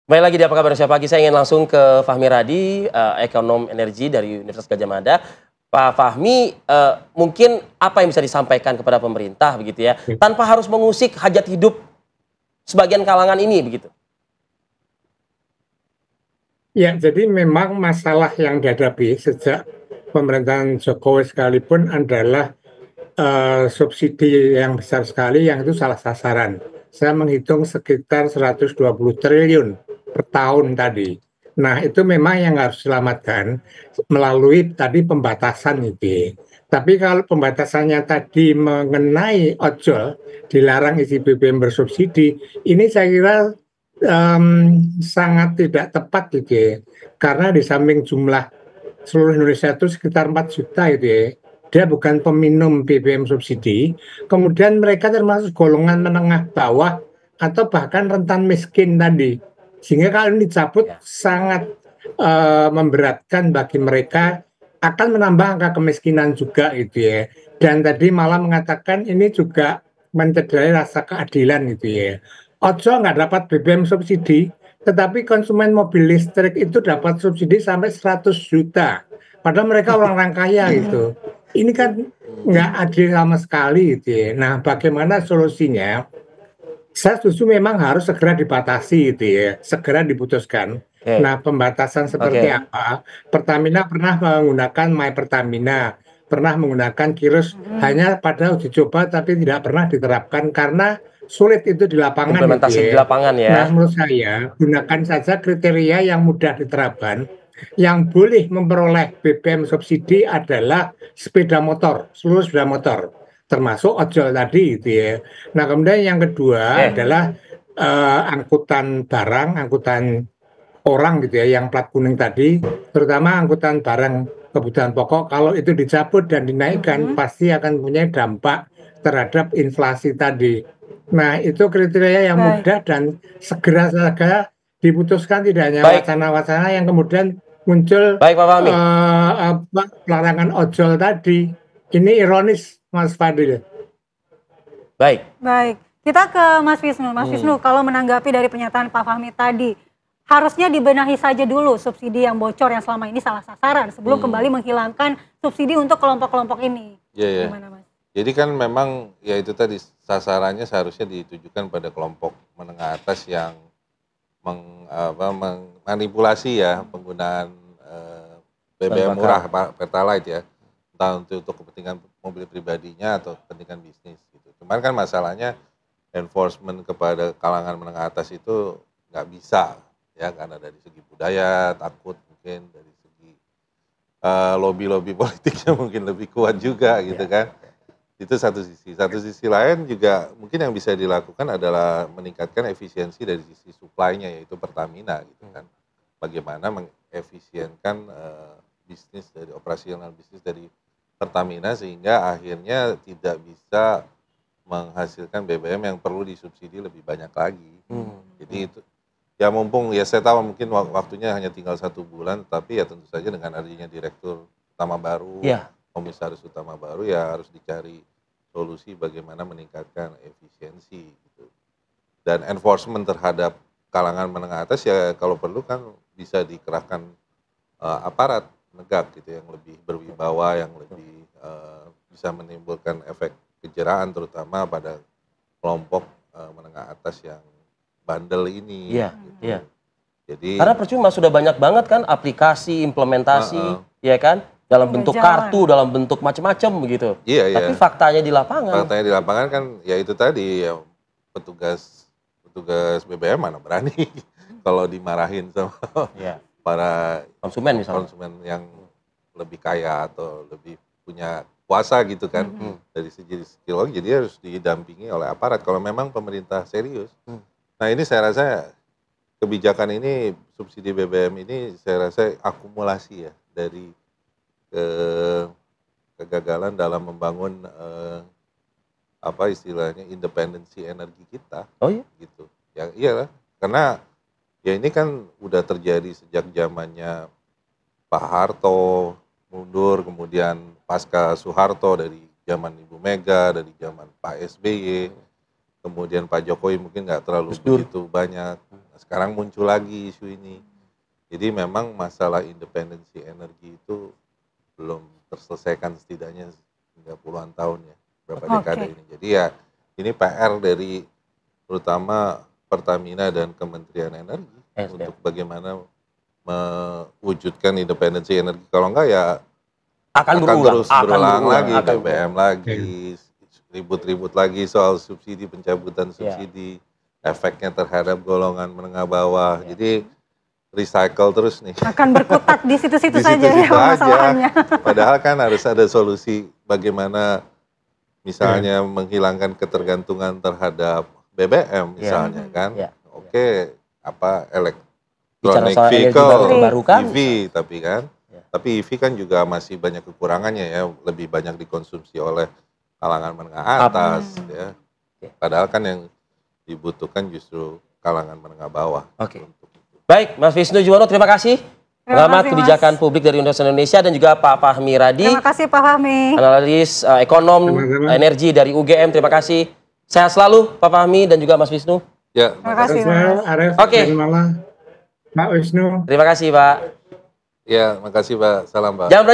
Kembali lagi di Apa Kabar Indonesia Pagi, saya ingin langsung ke Fahmi Radi, ekonom energi dari Universitas Gadjah Mada. Pak Fahmi, mungkin apa yang bisa disampaikan kepada pemerintah begitu ya, tanpa harus mengusik hajat hidup sebagian kalangan ini begitu? Ya, jadi memang masalah yang dihadapi sejak pemerintahan Jokowi sekalipun adalah subsidi yang besar sekali yang itu salah sasaran. Saya menghitung sekitar 120 triliun per tahun tadi. Nah, itu memang yang harus diselamatkan melalui tadi pembatasan itu. Tapi kalau pembatasannya tadi mengenai ojol, dilarang isi BBM bersubsidi, ini saya kira sangat tidak tepat gitu ya. Karena di samping jumlah seluruh Indonesia itu sekitar 4 juta itu ya. Dia bukan peminum BBM subsidi, kemudian mereka termasuk golongan menengah bawah atau bahkan rentan miskin tadi. Sehingga kalau ini dicabut Ya. sangat memberatkan bagi mereka, akan menambah angka kemiskinan juga gitu ya. Dan tadi malah mengatakan ini juga mencederai rasa keadilan gitu ya. Ojol nggak dapat BBM subsidi, tetapi konsumen mobil listrik itu dapat subsidi sampai 100 juta. Padahal mereka orang-orang kaya gitu. Ini kan nggak adil sama sekali gitu ya. Nah, bagaimana solusinya? Saya setuju memang harus segera dibatasi gitu ya, segera diputuskan. Oke, Nah, pembatasan seperti oke, apa? Pertamina pernah menggunakan My Pertamina, pernah menggunakan Kiros hanya pada uji coba tapi tidak pernah diterapkan karena sulit itu di lapangan itu implementasi di ya. lapangan Nah, ya. menurut saya gunakan saja kriteria yang mudah diterapkan. Yang boleh memperoleh BBM subsidi adalah sepeda motor, seluruh sepeda motor, termasuk ojol tadi gitu ya. Nah, kemudian yang kedua Oke, adalah angkutan barang, angkutan orang gitu ya, yang plat kuning tadi, terutama angkutan barang kebutuhan pokok, kalau itu dicabut dan dinaikkan, pasti akan punya dampak terhadap inflasi tadi. Nah, itu kriteria yang Baik, mudah dan segera saja diputuskan, tidak hanya baik, wacana-wacana yang kemudian muncul baik Pak Fahmi. pelarangan ojol tadi. Ini ironis, Mas Fadil. Baik. baik. Kita ke Mas Wisnu. Mas Hmm. Wisnu, kalau menanggapi dari pernyataan Pak Fahmi tadi, harusnya dibenahi saja dulu subsidi yang bocor yang selama ini salah sasaran sebelum kembali menghilangkan subsidi untuk kelompok-kelompok ini. Iya, ya. Gimana, Mas? Jadi kan memang ya itu tadi sasarannya seharusnya ditujukan pada kelompok menengah atas yang memanipulasi ya penggunaan Bahan BBM bakar. murah Pak Pertalite ya. Entah untuk kepentingan mobil pribadinya atau kepentingan bisnis gitu. Cuman kan masalahnya enforcement kepada kalangan menengah atas itu nggak bisa ya karena dari segi budaya takut mungkin dari segi lobby-lobby politiknya mungkin lebih kuat juga gitu Ya. kan. Itu satu sisi. Satu sisi lain juga mungkin yang bisa dilakukan adalah meningkatkan efisiensi dari sisi supply-nya yaitu Pertamina gitu kan. Bagaimana mengefisienkan bisnis dari operasional bisnis dari Pertamina sehingga akhirnya tidak bisa menghasilkan BBM yang perlu disubsidi lebih banyak lagi. Jadi itu ya mumpung ya saya tahu mungkin waktunya hanya tinggal 1 bulan tapi ya tentu saja dengan adanya direktur utama baru, Ya. komisaris utama baru ya harus dicari solusi bagaimana meningkatkan efisiensi gitu. Dan enforcement terhadap kalangan menengah atas ya kalau perlu kan bisa dikerahkan aparat negak gitu yang lebih berwibawa, yang lebih bisa menimbulkan efek kejeraan terutama pada kelompok menengah atas yang bandel ini Iya, gitu. iya. Jadi Karena percuma sudah banyak banget kan aplikasi, implementasi, ya kan? Dalam Nggak bentuk jalan. kartu, dalam bentuk macam-macam begitu. iya Tapi ya. faktanya di lapangan, Faktanya di lapangan kan ya itu tadi ya petugas BBM mana berani kalau dimarahin sama ya, para konsumen misalnya. konsumen yang lebih kaya atau lebih punya kuasa gitu kan dari segi psikologi jadi harus didampingi oleh aparat kalau memang pemerintah serius. Nah ini saya rasa kebijakan ini subsidi BBM ini saya rasa akumulasi ya dari kegagalan dalam membangun apa istilahnya independensi energi kita Oh iya? gitu. Ya iyalah karena ya ini kan udah terjadi sejak zamannya Pak Harto mundur kemudian pasca Soeharto dari zaman Ibu Mega dari zaman Pak SBY kemudian Pak Jokowi mungkin nggak terlalu Gus Dur. begitu banyak. Nah, sekarang muncul lagi isu ini. Jadi memang masalah independensi energi itu belum terselesaikan setidaknya hingga puluhan tahun ya, berapa dekade ini. Jadi ya ini PR dari terutama Pertamina dan Kementerian Energi untuk bagaimana mewujudkan independensi energi. Kalau enggak ya Akan terus berulang lagi, akan BBM lagi, ribut-ribut lagi soal subsidi, pencabutan subsidi, efeknya terhadap golongan menengah bawah. Jadi recycle terus nih. Akan berkutat di situ-situ Di saja ya situ-situ aja. masalahnya. Padahal kan harus ada solusi bagaimana misalnya menghilangkan ketergantungan terhadap BBM misalnya kan. Oke, apa electronic soal energi vehicle, baru terbarukan. EV, tapi kan tapi EV kan juga masih banyak kekurangannya ya, lebih banyak dikonsumsi oleh kalangan menengah atas ya. Padahal kan yang dibutuhkan justru kalangan menengah bawah. Oke. Baik, Mas Wisnu Juwono, terima kasih. Pengamat kebijakan publik dari Universitas Indonesia dan juga Pak Fahmi Radi. Terima kasih Pak Fahmi. Analis ekonom energi dari UGM. Terima kasih. Sehat selalu Pak Fahmi dan juga Mas Wisnu. Ya, Terima kasih Mas. Oke. Pak Wisnu. Terima kasih Pak. Ya, makasih Pak. Salam Pak. Jangan